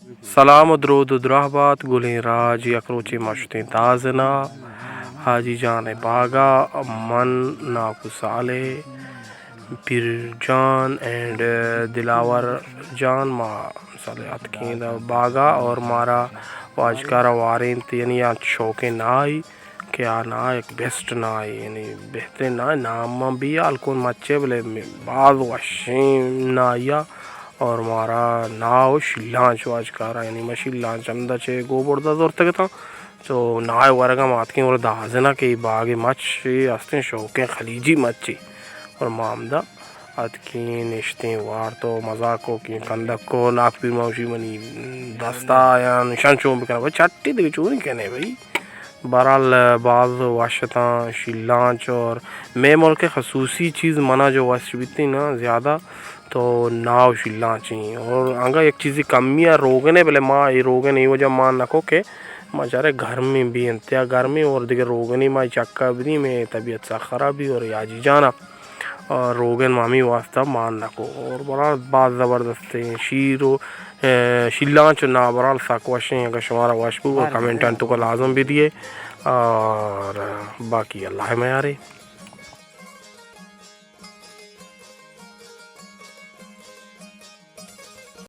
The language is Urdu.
سلام و درود و درahbat گلیں راج یکروچی مشتیں تازنا حاجی جان باغا من ناکو سالے پیر جان اینڈ دلاور جان ما صلاحات کیند باغا اور مارا واجکارا وارین یعنی شوق نائی کیا نا ایک بیسٹ نائی یعنی بہترین نائی نام بھی الکون مچے بلے بعض وشیم نایا اور مارا ناو شلانچ واجکارا یعنی میں شلانچ اندہ چھے گو بردہ دورتے گتا تو نائے ورگا ماتکیں اور دازنا کہ باغ مچ ہستیں شوقیں خلیجی مچی اور مامدہ اتکیں نشتیں وار تو مزاقوں کی کندک کو ناک پیر موشی منی دستا یا نشان چون بکنا بھائی چھٹی دے چونی کہنے بھائی برحال بعض واشتاں شلانچ اور میں ملک خصوصی چیز منا جو واشت بیتی نا زیادہ تو ناو شلانچیں اور آنگا ایک چیزی کمی ہے روگنے بلے ماں یہ روگن یہ وجہ ماں نکو کہ ماں چارے گھر میں بھی انتیا گرمی اور دیکھ روگنی ماں چکا بھی میں طبیعت سا خرابی اور یاجی جانا اور روگن مامی واسطہ مان نکو اور برحال بعض زبردست شیر و شلانچ نا برحال ساک وشیں اگر شمارا وش بو کمنٹن تو کو لازم بھی دیے اور باقی اللہ میں آرے